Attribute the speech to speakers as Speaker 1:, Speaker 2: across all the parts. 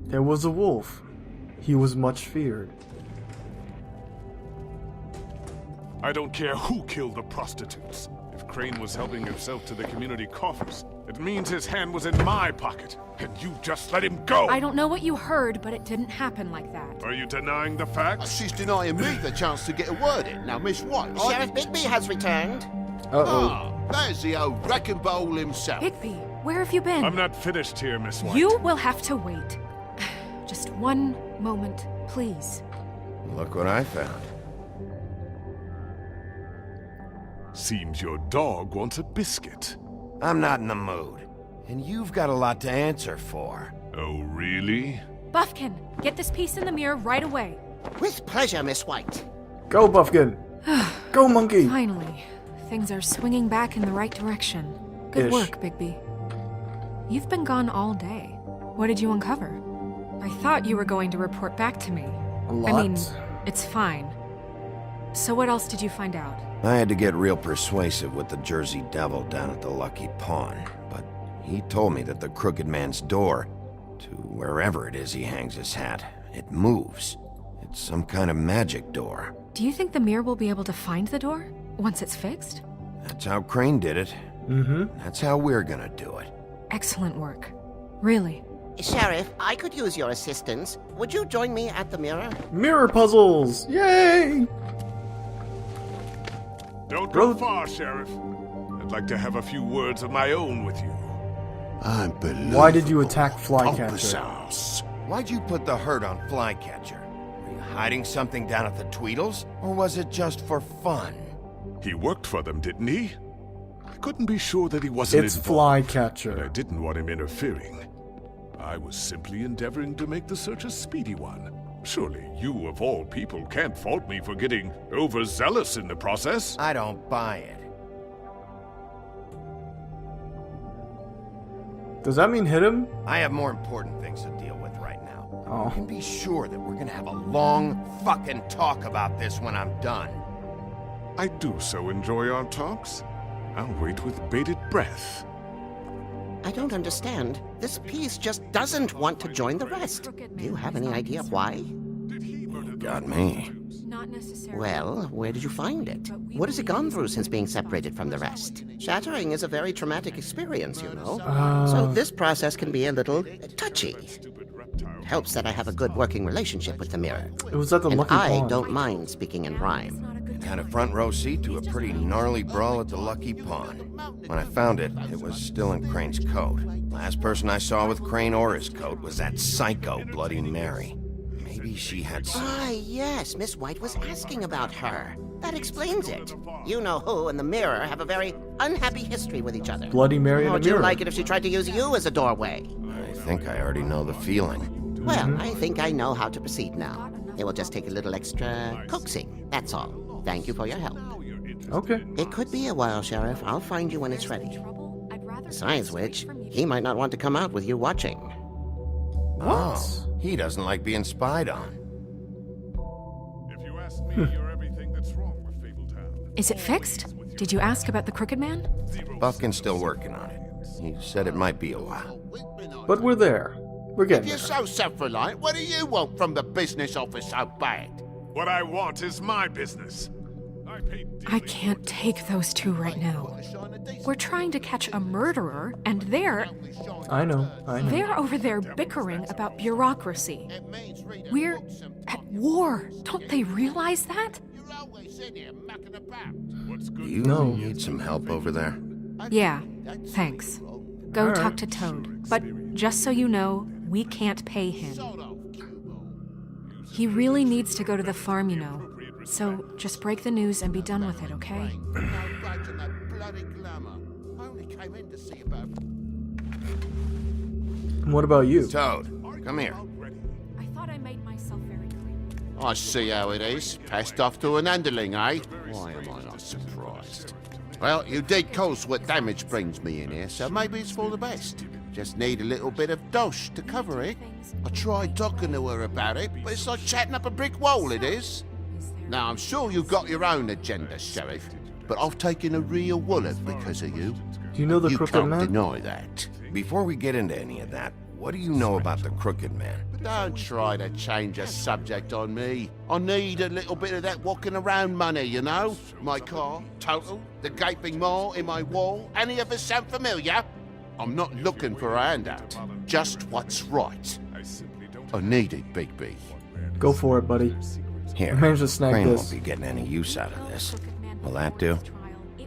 Speaker 1: There was a wolf. He was much feared.
Speaker 2: I don't care who killed the prostitutes. If Crane was helping himself to the community coffers, it means his hand was in my pocket, and you just let him go!
Speaker 3: I don't know what you heard, but it didn't happen like that.
Speaker 2: Are you denying the facts?
Speaker 4: She's denying me the chance to get a word in. Now, Miss White...
Speaker 5: Sheriff Bigby has returned.
Speaker 1: Uh-oh.
Speaker 4: Ah, there's the old wrecking bowl himself.
Speaker 3: Bigby, where have you been?
Speaker 2: I'm not finished here, Miss White.
Speaker 3: You will have to wait. Just one moment, please.
Speaker 6: Look what I found.
Speaker 2: Seems your dog wants a biscuit.
Speaker 6: I'm not in the mood. And you've got a lot to answer for.
Speaker 2: Oh, really?
Speaker 3: Buffkin, get this piece in the mirror right away.
Speaker 5: With pleasure, Miss White.
Speaker 1: Go, Buffkin. Go, monkey.
Speaker 3: Finally, things are swinging back in the right direction. Good work, Bigby. You've been gone all day. What did you uncover? I thought you were going to report back to me.
Speaker 1: A lot.
Speaker 3: I mean, it's fine. So what else did you find out?
Speaker 6: I had to get real persuasive with the Jersey Devil down at the Lucky Pawn, but he told me that the Crooked Man's door, to wherever it is he hangs his hat, it moves. It's some kind of magic door.
Speaker 3: Do you think the mirror will be able to find the door once it's fixed?
Speaker 6: That's how Crane did it. That's how we're gonna do it.
Speaker 3: Excellent work. Really.
Speaker 5: Sheriff, I could use your assistance. Would you join me at the mirror?
Speaker 1: Mirror puzzles! Yay!
Speaker 2: Don't go far, Sheriff. I'd like to have a few words of my own with you.
Speaker 4: Unbelievable.
Speaker 1: Why did you attack Flycatcher?
Speaker 4: Pompous.
Speaker 6: Why'd you put the hurt on Flycatcher? Were you hiding something down at the Tweedles? Or was it just for fun?
Speaker 2: He worked for them, didn't he? I couldn't be sure that he wasn't
Speaker 1: It's
Speaker 2: involved,
Speaker 1: Flycatcher.
Speaker 2: but I didn't want him interfering. I was simply endeavoring to make the search a speedy one. Surely you, of all people, can't fault me for getting overzealous in the process.
Speaker 6: I don't buy it.
Speaker 1: Does that mean hit him?
Speaker 6: I have more important things to deal with right now.
Speaker 1: Oh.
Speaker 6: You can be sure that we're gonna have a long fucking talk about this when I'm done.
Speaker 2: I do so enjoy our talks. I'll wait with bated breath.
Speaker 5: I don't understand. This piece just doesn't want to join the rest. Do you have any idea why?
Speaker 6: Got me.
Speaker 3: Not necessarily.
Speaker 5: Well, where did you find it? What has it gone through since being separated from the rest? Shattering is a very traumatic experience, you know. So this process can be a little touchy. It helps that I have a good working relationship with the mirror.
Speaker 1: It was at the
Speaker 5: And
Speaker 1: Lucky
Speaker 5: I
Speaker 1: Pawn.
Speaker 5: don't mind speaking in rhyme.
Speaker 6: Had a front row seat to a pretty gnarly brawl at the Lucky Pawn. When I found it, it was still in Crane's coat. Last person I saw with Crane or his coat was that psycho Bloody Mary. Maybe she had some...
Speaker 5: Ah, yes, Miss White was asking about her. That explains it. You know who and the mirror have a very unhappy history with each other.
Speaker 1: Bloody Mary and
Speaker 5: How
Speaker 1: the
Speaker 5: would you
Speaker 1: mirror.
Speaker 5: like it if she tried to use you as a doorway?
Speaker 6: I think I already know the feeling.
Speaker 5: Well, I think I know how to proceed now. It will just take a little extra coaxing, that's all. Thank you for your help.
Speaker 1: Okay.
Speaker 5: It could be a while, Sheriff. I'll find you when it's ready. Besides which, he might not want to come out with you watching.
Speaker 1: What?
Speaker 6: Oh, he doesn't like being spied on.
Speaker 2: If you ask me, you're everything that's wrong with Fabletown.
Speaker 3: Is it fixed? Did you ask about the Crooked Man?
Speaker 6: Buffkin's still working on it. He said it might be a while.
Speaker 1: But we're there. We're
Speaker 4: If
Speaker 1: getting
Speaker 4: you're
Speaker 1: there.
Speaker 4: so self-reliant, what do you want from the business office so bad?
Speaker 2: What I want is my business.
Speaker 3: I can't take those two right now. We're trying to catch a murderer, and they're
Speaker 1: I know.
Speaker 3: over there bickering about bureaucracy. We're at war. Don't they realize that?
Speaker 6: You
Speaker 1: No.
Speaker 6: need some help over there?
Speaker 3: Yeah, thanks. Go
Speaker 1: All right.
Speaker 3: talk to Toad. But just so you know, we can't pay him. He really needs to go to the farm, you know. So just break the news and be done with it, okay?
Speaker 1: And what about you?
Speaker 6: Toad, come here.
Speaker 3: I thought I made myself very clear.
Speaker 4: I see how it is. Passed off to an underling, eh? Why am I not surprised? Well, you did cause what damage brings me in here, so maybe it's for the best. Just need a little bit of dosh to cover it. I tried talking to her about it, but it's like chatting up a brick wall, it is. Now, I'm sure you've got your own agenda, Sheriff, but I've taken a real wallet because of you.
Speaker 1: Do you know the
Speaker 4: You
Speaker 1: Crooked
Speaker 4: can't
Speaker 1: Man?
Speaker 4: deny that.
Speaker 6: Before we get into any of that, What do you know about the Crooked Man?
Speaker 4: Don't try to change a subject on me. I need a little bit of that walking around money, you know? My car, total, the gaping maw in my wall. Any of us sound familiar? I'm not looking for a handout. Just what's right. I need it, Bigby.
Speaker 1: Go for it, buddy.
Speaker 6: Here,
Speaker 1: I managed to snag
Speaker 6: Crane
Speaker 1: this.
Speaker 6: won't be getting any use out of this. Will that do?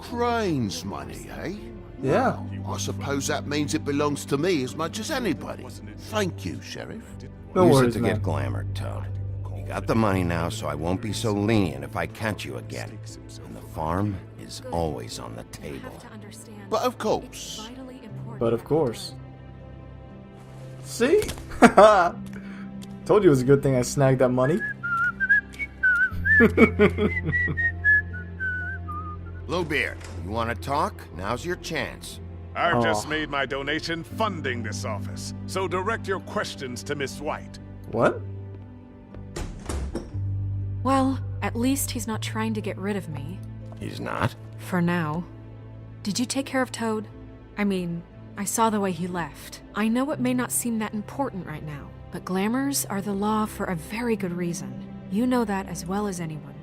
Speaker 4: Crane's money, eh?
Speaker 1: Yeah.
Speaker 4: I suppose that means it belongs to me as much as anybody. Thank you, Sheriff.
Speaker 1: No
Speaker 6: Use
Speaker 1: worries,
Speaker 6: it to
Speaker 1: man.
Speaker 6: get glamored, Toad. You got the money now, so I won't be so lenient if I catch you again. And the farm is always on the table.
Speaker 4: But of course.
Speaker 1: But of course. See? Told you it was a good thing I snagged that money.
Speaker 6: Bluebeard, you want to talk? Now's your chance.
Speaker 2: I've just made my donation funding this office, so direct your questions to Miss White.
Speaker 1: What?
Speaker 3: Well, at least he's not trying to get rid of me.
Speaker 6: He's not?
Speaker 3: For now. Did you take care of Toad? I mean, I saw the way he left. I know it may not seem that important right now, but glamours are the law for a very good reason. You know that as well as anyone.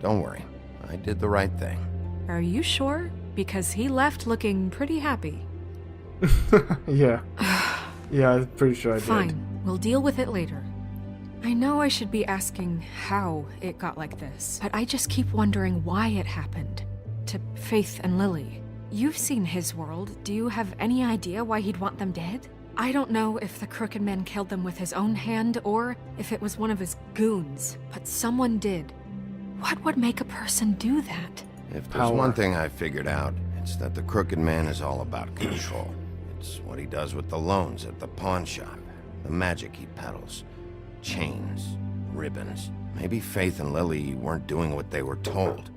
Speaker 6: Don't worry. I did the right thing.
Speaker 3: Are you sure? Because he left looking pretty happy.
Speaker 1: Yeah. Yeah, I'm pretty sure I did.
Speaker 3: Fine, we'll deal with it later. I know I should be asking how it got like this, but I just keep wondering why it happened. To Faith and Lily. You've seen his world. Do you have any idea why he'd want them dead? I don't know if the Crooked Man killed them with his own hand or if it was one of his goons, but someone did. What would make a person do that?
Speaker 6: If there's one thing I figured out, it's that the Crooked Man is all about control. It's what he does with the loans at the pawn shop, the magic he peddles, chains, ribbons. Maybe Faith and Lily weren't doing what they were told.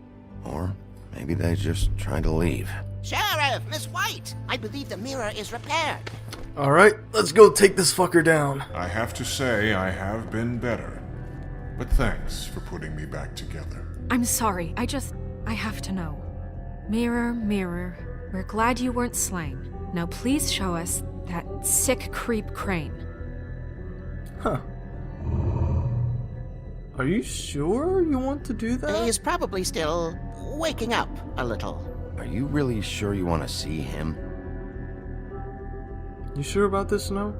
Speaker 6: Or maybe they just tried to leave.
Speaker 5: Sheriff, Miss White, I believe the mirror is repaired.
Speaker 1: Alright, let's go take this fucker down.
Speaker 7: I have to say I have been better. But thanks for putting me back together.
Speaker 3: I'm sorry, I have to know. Mirror, mirror, we're glad you weren't slain. Now please show us that sick creep Crane.
Speaker 1: Huh. Are you sure you want to do that?
Speaker 5: He's probably still waking up a little.
Speaker 6: Are you really sure you want to see him?
Speaker 1: You sure about this, Snow?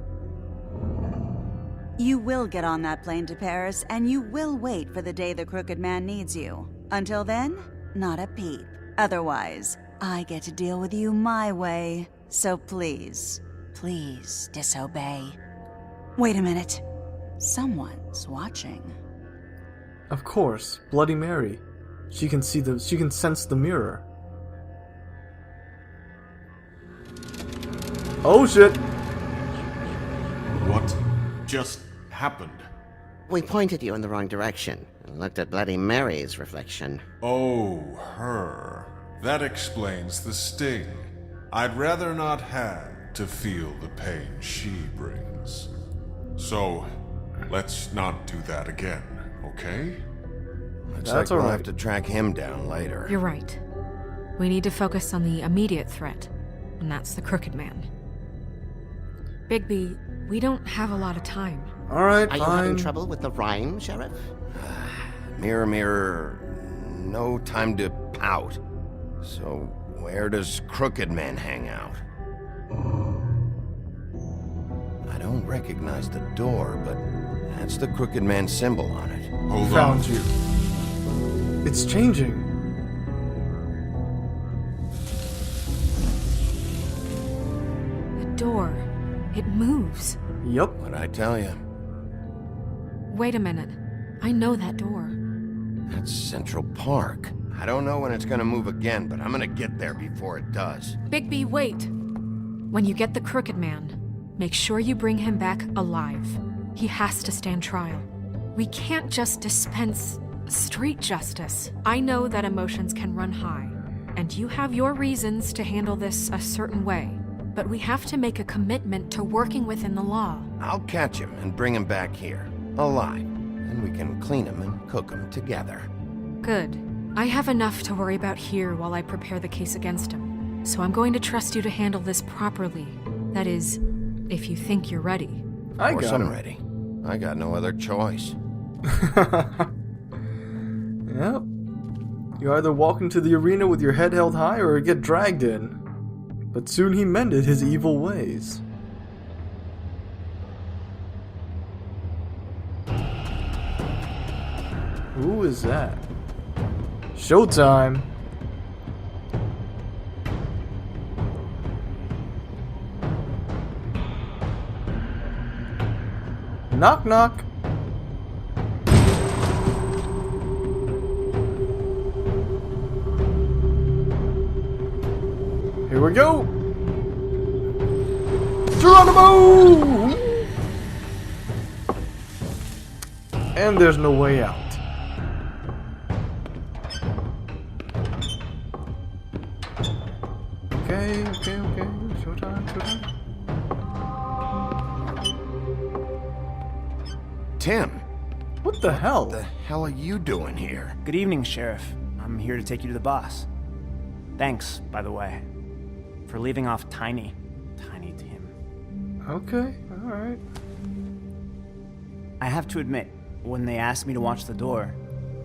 Speaker 8: You will get on that plane to Paris, and you will wait for the day the Crooked Man needs you. Until then, not a peep. Otherwise, I get to deal with you my way. So please, please disobey. Wait a minute. Someone's watching.
Speaker 1: Of course, Bloody Mary. She can sense the mirror. Oh shit!
Speaker 7: What just happened?
Speaker 5: We pointed you in the wrong direction and looked at Bloody Mary's reflection.
Speaker 7: Oh, her. That explains the sting. I'd rather not have to feel the pain she brings. So, let's not do that again, okay?
Speaker 6: Looks
Speaker 1: That's
Speaker 6: like we'll
Speaker 1: alright.
Speaker 6: have to track him down later.
Speaker 3: You're right. We need to focus on the immediate threat, and that's the Crooked Man. Bigby, we don't have a lot of time.
Speaker 1: Alright,
Speaker 5: Are you having
Speaker 1: fine.
Speaker 5: trouble with the rhyme, Sheriff?
Speaker 6: Mirror, mirror, no time to pout. So, where does Crooked Man hang out? I don't recognize the door, but that's the Crooked Man symbol on it.
Speaker 7: Hold
Speaker 1: Found
Speaker 7: on.
Speaker 1: you. It's changing.
Speaker 3: The door. It moves.
Speaker 1: Yup.
Speaker 6: What'd I tell you?
Speaker 3: Wait a minute. I know that door.
Speaker 6: That's Central Park. I don't know when it's gonna move again, but I'm gonna get there before it does.
Speaker 3: Bigby, wait! When you get the Crooked Man, make sure you bring him back alive. He has to stand trial. We can't just dispense street justice. I know that emotions can run high, and you have your reasons to handle this a certain way, but we have to make a commitment to working within the law.
Speaker 6: I'll catch him and bring him back here, alive. And we can clean him and cook him together.
Speaker 3: Good. I have enough to worry about here while I prepare the case against him, so I'm going to trust you to handle this properly. That is, if you think you're ready.
Speaker 1: I
Speaker 6: Of course
Speaker 1: got
Speaker 6: I'm
Speaker 1: him.
Speaker 6: ready. I got no other choice.
Speaker 1: Yep. You either walk into the arena with your head held high or get dragged in. But soon he mended his evil ways. Who is that? Showtime! Knock knock! Here we go! Geronimo! And there's no way out. Okay. Showtime.
Speaker 6: Tim,
Speaker 1: What the hell?
Speaker 6: what the hell are you doing here?
Speaker 9: Good evening, Sheriff. I'm here to take you to the boss. Thanks, by the way, for leaving off Tiny Tim.
Speaker 1: Okay, alright.
Speaker 9: I have to admit, when they asked me to watch the door,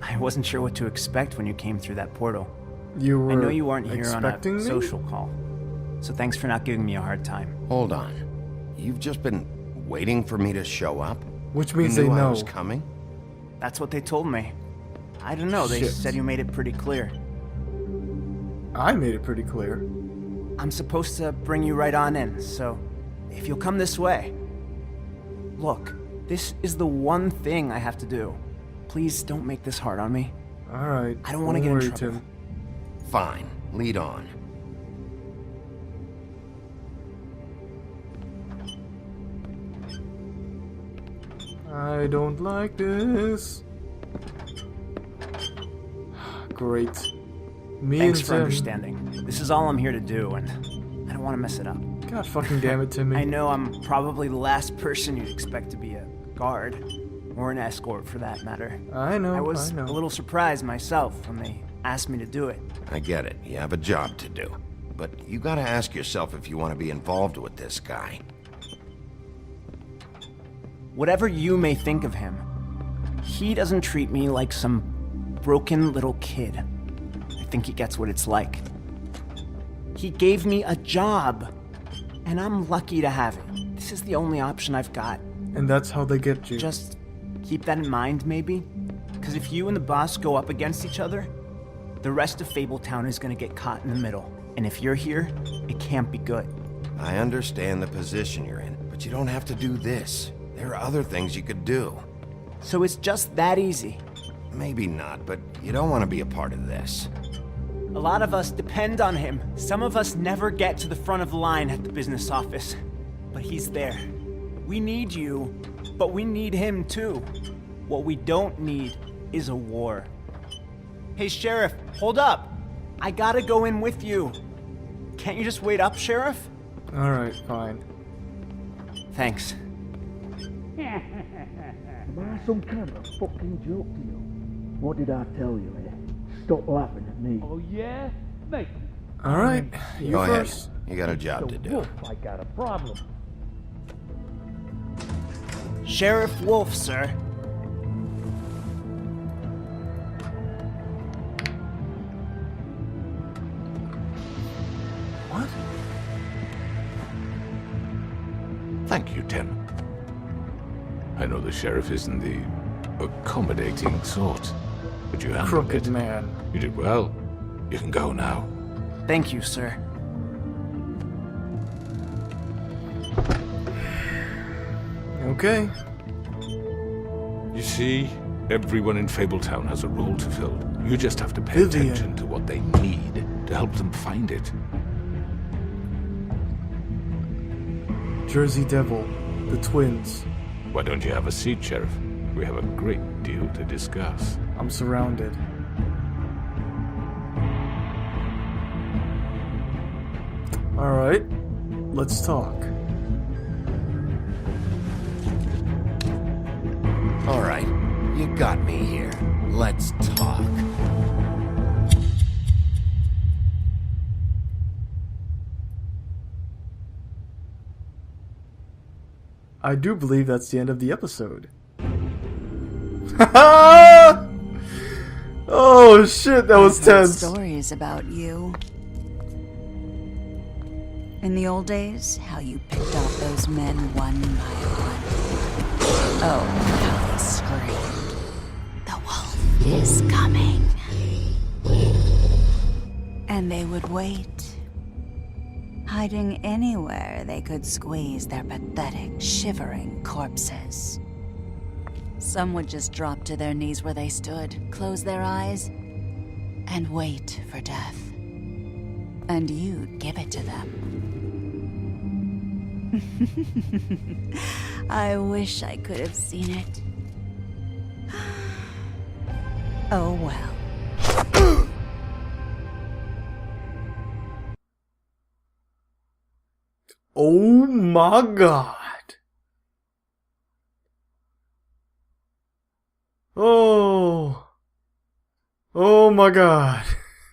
Speaker 9: I wasn't sure what to expect when you came through that portal.
Speaker 1: You were
Speaker 9: I know you aren't here on
Speaker 1: expecting
Speaker 9: a
Speaker 1: me?
Speaker 9: social call, so thanks for not giving me a hard time.
Speaker 6: Hold on. You've just been waiting for me to show up?
Speaker 1: Which
Speaker 6: You
Speaker 1: means
Speaker 6: knew
Speaker 1: they
Speaker 6: I
Speaker 1: know.
Speaker 6: was coming?
Speaker 9: That's what they told me. I don't know, they
Speaker 1: Shit.
Speaker 9: said you made it pretty clear.
Speaker 1: I made it pretty clear.
Speaker 9: I'm supposed to bring you right on in, so if you'll come this way. Look, this is the one thing I have to do. Please don't make this hard on me.
Speaker 1: Alright.
Speaker 9: I don't wanna get in
Speaker 1: worry,
Speaker 9: trouble.
Speaker 1: Tim.
Speaker 6: Fine. Lead on.
Speaker 1: I don't like this. Great. Me
Speaker 9: Thanks
Speaker 1: and
Speaker 9: for
Speaker 1: Tim.
Speaker 9: understanding. This is all I'm here to do, and I don't want to mess it up.
Speaker 1: God fucking damn it, Timmy.
Speaker 9: I know I'm probably the last person you'd expect to be a guard, or an escort for that matter.
Speaker 1: I know.
Speaker 9: I was
Speaker 1: know.
Speaker 9: a little surprised myself when they asked me to do it.
Speaker 6: I get it. You have a job to do. But you gotta ask yourself if you want to be involved with this guy.
Speaker 9: Whatever you may think of him, he doesn't treat me like some broken little kid. I think he gets what it's like. He gave me a job, and I'm lucky to have it. This is the only option I've got.
Speaker 1: And that's how they get you.
Speaker 9: Just keep that in mind, maybe? Because if you and the boss go up against each other, the rest of Fabletown is gonna get caught in the middle. And if you're here, it can't be good.
Speaker 6: I understand the position you're in, but you don't have to do this. There are other things you could do.
Speaker 9: So it's just that easy.
Speaker 6: Maybe not, but you don't want to be a part of this.
Speaker 9: A lot of us depend on him. Some of us never get to the front of the line at the business office. But he's there. We need you, but we need him too. What we don't need is a war. Hey, Sheriff, hold up. I gotta go in with you. Can't you just wait up, Sheriff?
Speaker 1: Alright, fine.
Speaker 9: Thanks.
Speaker 10: Am I some kind of a fucking joke to you? What did I tell you, eh? Stop laughing at me. Oh, yeah? Mate,
Speaker 1: Alright, you
Speaker 6: Go ahead.
Speaker 1: first.
Speaker 6: You got a job to do.
Speaker 10: Wolf, I got a problem.
Speaker 9: Sheriff Wolf, sir.
Speaker 1: What?
Speaker 2: Thank you, Tim. I know the sheriff isn't the accommodating sort, but you handled
Speaker 1: Crooked
Speaker 2: it.
Speaker 1: man.
Speaker 2: You did well. You can go now.
Speaker 9: Thank you, sir.
Speaker 1: Okay.
Speaker 2: You see, everyone in Fabletown has a role to fill. You just have to pay
Speaker 1: Vivian.
Speaker 2: attention to what they need to help them find it.
Speaker 1: Jersey Devil. The twins.
Speaker 2: Why don't you have a seat, Sheriff? We have a great deal to discuss.
Speaker 1: I'm surrounded. Alright. Let's talk.
Speaker 6: All right, you got me here. Let's talk.
Speaker 1: I do believe that's the end of the episode. Oh shit, that was
Speaker 8: I've heard
Speaker 1: tense.
Speaker 8: stories about you. In the old days, how you picked off those men one by one. Oh, how they screamed. The wolf is coming. And they would wait, hiding anywhere they could squeeze their pathetic, shivering corpses. Some would just drop to their knees where they stood, close their eyes, and wait for death. And you'd give it to them. I wish I could have seen it. Oh well.
Speaker 1: Oh my god. Oh my god.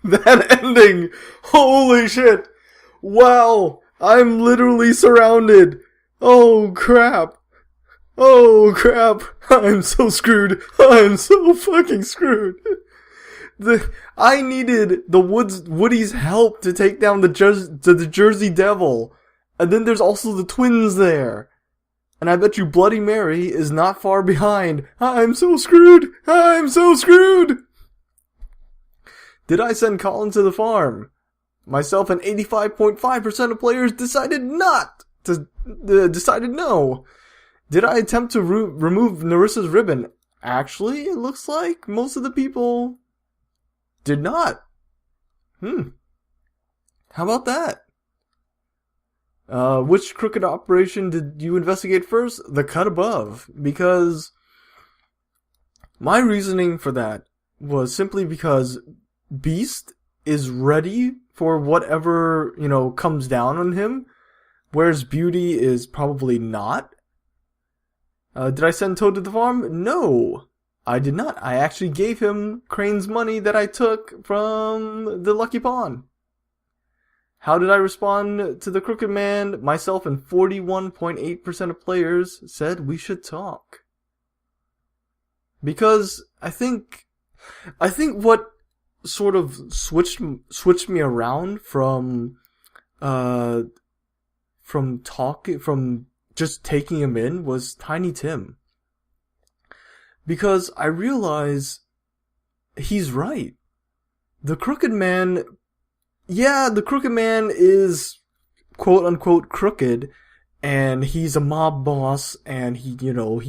Speaker 1: That ending. Holy shit. Wow. I'm literally surrounded. Oh crap. Oh crap. I'm so screwed. I'm so fucking screwed. I needed the Woody's help to take down the Jersey Devil. And then there's also the twins there. And I bet you Bloody Mary is not far behind. I'm so screwed. I'm so screwed. Did I send Colin to the farm? Myself and 85.5% of players decided not to, decided no. Did I attempt to remove Nerissa's ribbon? Actually, it looks like most of the people did not. How about that? Which crooked operation did you investigate first? The cut above. Because my reasoning for that was simply because Beast is ready for whatever, comes down on him, whereas Beauty is probably not. Did I send Toad to the farm? No, I did not. I actually gave him Crane's money that I took from the Lucky Pawn. How did I respond to the Crooked Man? Myself and 41.8% of players said we should talk. Because I think what sort of switched me around from just taking him in was Tiny Tim. Because I realize he's right. The Crooked Man, the Crooked Man is quote unquote crooked, and he's a mob boss, and he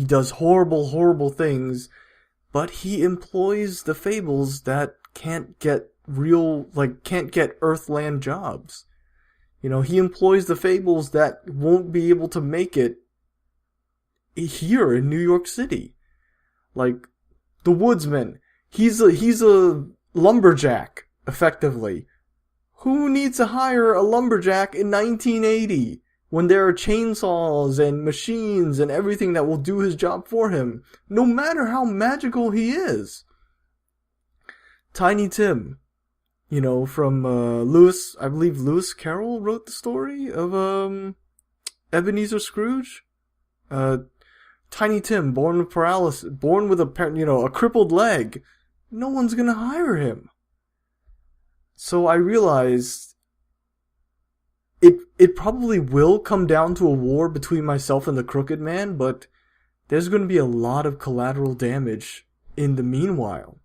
Speaker 1: does horrible things, but he employs the fables that can't get Earthland jobs. He employs the fables that won't be able to make it here in New York City. Like, the Woodsman. He's a lumberjack, effectively. Who needs to hire a lumberjack in 1980 when there are chainsaws and machines and everything that will do his job for him, no matter how magical he is? Tiny Tim, from Lewis, I believe Lewis Carroll wrote the story of Ebenezer Scrooge. Tiny Tim, born with paralysis, born with a crippled leg. No one's gonna hire him. So I realized it probably will come down to a war between myself and the Crooked Man, but there's gonna be a lot of collateral damage in the meanwhile.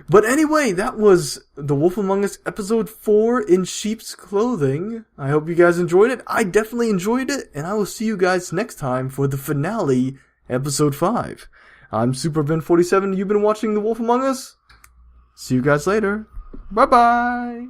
Speaker 1: But anyway, that was The Wolf Among Us episode 4 in sheep's clothing. I hope you guys enjoyed it. I definitely enjoyed it, and I will see you guys next time for the finale, episode 5. I'm Supervin47, you've been watching The Wolf Among Us. See you guys later. Bye-bye!